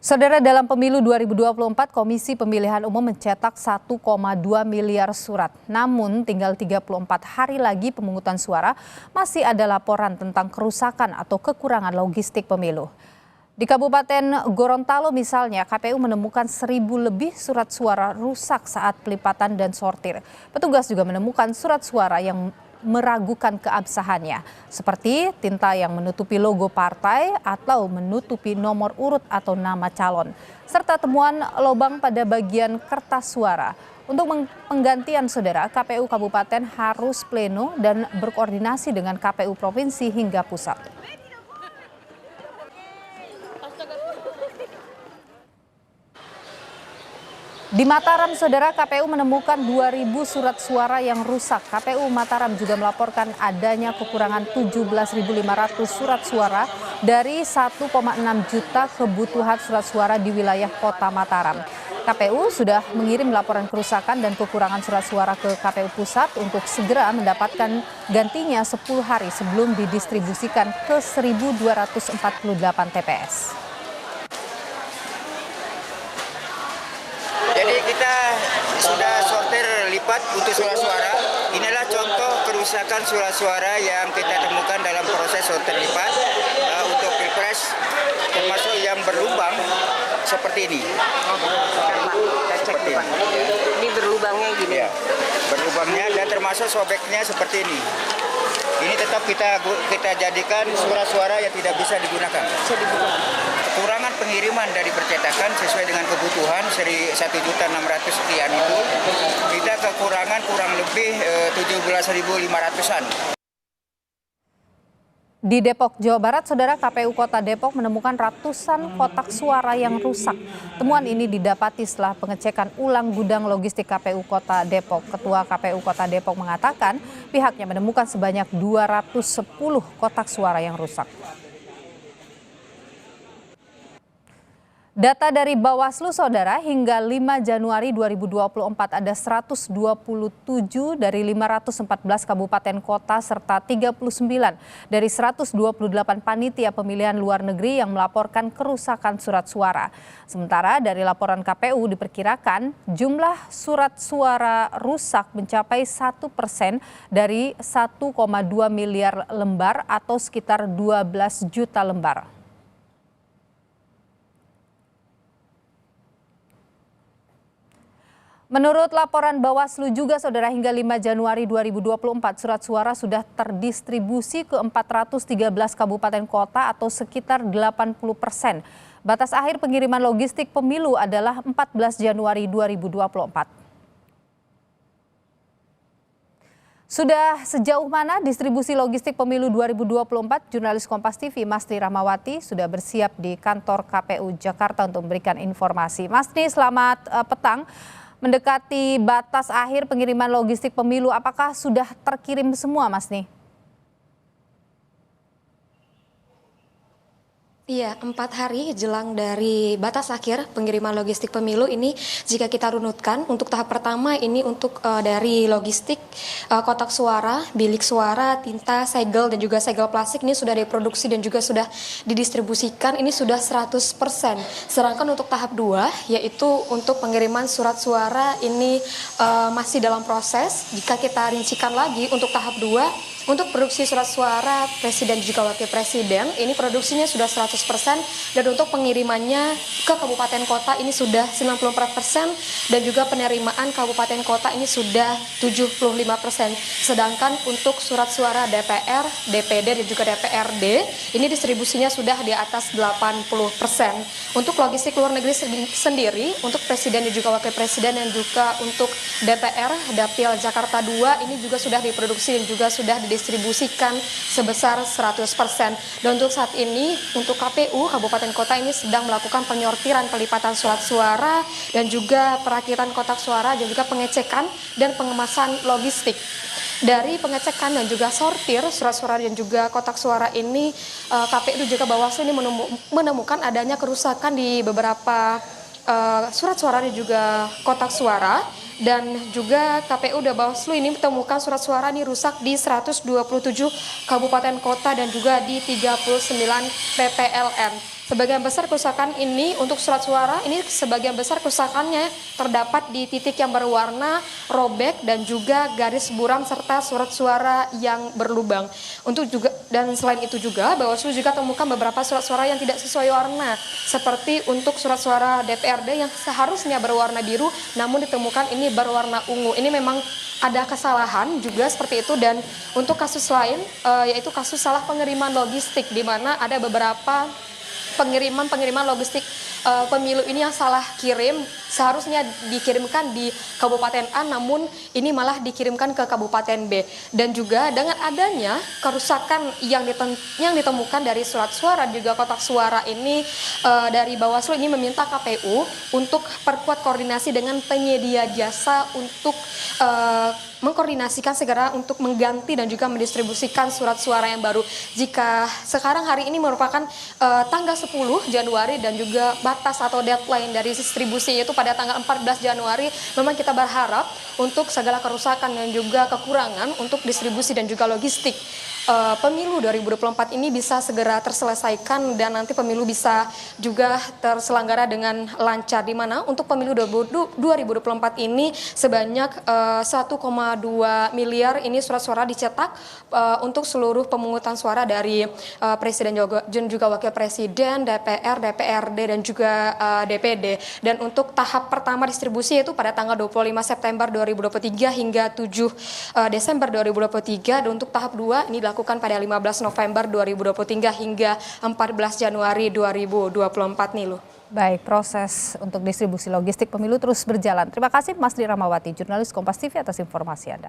Saudara, dalam pemilu 2024, Komisi Pemilihan Umum mencetak 1,2 miliar surat. Namun tinggal 34 hari lagi pemungutan suara, masih ada laporan tentang kerusakan atau kekurangan logistik pemilu. Di Kabupaten Gorontalo misalnya, KPU menemukan 1.000 lebih surat suara rusak saat pelipatan dan sortir. Petugas juga menemukan surat suara yang meragukan keabsahannya, seperti tinta yang menutupi logo partai atau menutupi nomor urut atau nama calon, serta temuan lubang pada bagian kertas suara. Untuk penggantian, saudara, KPU Kabupaten harus pleno dan berkoordinasi dengan KPU Provinsi hingga pusat. Di Mataram, saudara, KPU menemukan 2.000 surat suara yang rusak. KPU Mataram juga melaporkan adanya kekurangan 17.500 surat suara dari 1,6 juta kebutuhan surat suara di wilayah Kota Mataram. KPU sudah mengirim laporan kerusakan dan kekurangan surat suara ke KPU Pusat untuk segera mendapatkan gantinya 10 hari sebelum didistribusikan ke 1.248 TPS. Jadi kita sudah sortir lipat untuk surat suara. Inilah contoh kerusakan surat suara yang kita temukan dalam proses sortir lipat untuk Pilpres, termasuk yang berlubang seperti ini. Seperti ini. Ini berlubangnya gini. Ya, berlubangnya dan termasuk sobeknya seperti ini. Ini tetap kita jadikan surat suara yang tidak bisa digunakan. Kekurangan pengiriman dari percetakan sesuai dengan kebutuhan 1.600 sekian itu, kita kekurangan kurang lebih 17.500-an. Di Depok, Jawa Barat, saudara, KPU Kota Depok menemukan ratusan kotak suara yang rusak. Temuan ini didapati setelah pengecekan ulang gudang logistik KPU Kota Depok. Ketua KPU Kota Depok mengatakan pihaknya menemukan sebanyak 210 kotak suara yang rusak. Data dari Bawaslu, saudara, hingga 5 Januari 2024 ada 127 dari 514 kabupaten kota serta 39 dari 128 panitia pemilihan luar negeri yang melaporkan kerusakan surat suara. Sementara dari laporan KPU diperkirakan jumlah surat suara rusak mencapai 1% dari 1,2 miliar lembar atau sekitar 12 juta lembar. Menurut laporan Bawaslu juga, saudara, hingga 5 Januari 2024 surat suara sudah terdistribusi ke 413 kabupaten kota atau sekitar 80%. Batas akhir pengiriman logistik pemilu adalah 14 Januari 2024. Sudah sejauh mana distribusi logistik pemilu 2024? Jurnalis Kompas TV Mastni Rahmawati sudah bersiap di kantor KPU Jakarta untuk memberikan informasi. Mastni, selamat petang. Mendekati batas akhir pengiriman logistik pemilu, apakah sudah terkirim semua, Mastni? Iya, 4 hari jelang dari batas akhir pengiriman logistik pemilu ini, jika kita runutkan untuk tahap pertama ini untuk dari logistik kotak suara, bilik suara, tinta, segel dan juga segel plastik ini sudah diproduksi dan juga sudah didistribusikan, ini sudah 100%. Sedangkan untuk tahap 2 yaitu untuk pengiriman surat suara ini masih dalam proses. Jika kita rincikan lagi untuk tahap 2, untuk produksi surat suara Presiden juga Wakil Presiden, ini produksinya sudah 100%, dan untuk pengirimannya ke kabupaten kota ini sudah 94%, dan juga penerimaan kabupaten kota ini sudah 75%. Sedangkan untuk surat suara DPR, DPD, dan juga DPRD, ini distribusinya sudah di atas 80%. Untuk logistik luar negeri sendiri, untuk Presiden dan juga Wakil Presiden dan juga untuk DPR, Dapil Jakarta 2, ini juga sudah diproduksi dan juga sudah didistribusikan sebesar 100%. Dan untuk saat ini, untuk KPU Kabupaten Kota ini sedang melakukan penyortiran pelipatan surat suara dan juga perakitan kotak suara dan juga pengecekan dan pengemasan logistik. Dari pengecekan dan juga sortir surat suara dan juga kotak suara ini, KPU juga Bawaslu ini menemukan adanya kerusakan di beberapa surat suara dan juga kotak suara. Dan juga KPU dan Bawaslu ini menemukan surat suara ini rusak di 127 kabupaten kota dan juga di 39 PPLN. Sebagian besar kerusakan ini untuk surat suara ini sebagian besar kerusakannya terdapat di titik yang berwarna robek dan juga garis buram serta surat suara yang berlubang. Dan selain itu juga Bawaslu juga temukan beberapa surat suara yang tidak sesuai warna seperti untuk surat suara DPRD yang seharusnya berwarna biru namun ditemukan ini berwarna ungu. Ini memang ada kesalahan juga seperti itu. Dan untuk kasus lain yaitu kasus salah pengiriman logistik di mana ada beberapa pengiriman logistik pemilu ini yang salah kirim, seharusnya dikirimkan di Kabupaten A namun ini malah dikirimkan ke Kabupaten B. Dan juga dengan adanya kerusakan yang ditemukan dari surat suara juga kotak suara ini, dari Bawaslu ini meminta KPU untuk perkuat koordinasi dengan penyedia jasa untuk mengkoordinasikan segera untuk mengganti dan juga mendistribusikan surat suara yang baru. Jika sekarang hari ini merupakan tanggal 10 Januari dan juga batas atau deadline dari distribusi itu pada tanggal 14 Januari, memang kita berharap untuk segala kerusakan dan juga kekurangan untuk distribusi dan juga logistik pemilu 2024 ini bisa segera terselesaikan dan nanti pemilu bisa juga terselenggara dengan lancar, di mana untuk pemilu 2024 ini sebanyak 1,2 miliar ini surat suara dicetak untuk seluruh pemungutan suara dari Presiden dan juga Wakil Presiden, DPR, DPRD dan juga DPD. Dan untuk tahap pertama distribusi itu pada tanggal 25 September 2023 hingga 7 Desember 2023 dan untuk tahap 2 ini dilakukan pada 15 November 2023 hingga 14 Januari 2024 Nilu. Baik, proses untuk distribusi logistik pemilu terus berjalan. Terima kasih Mas Dira Mawati, jurnalis Kompas TV atas informasi Anda.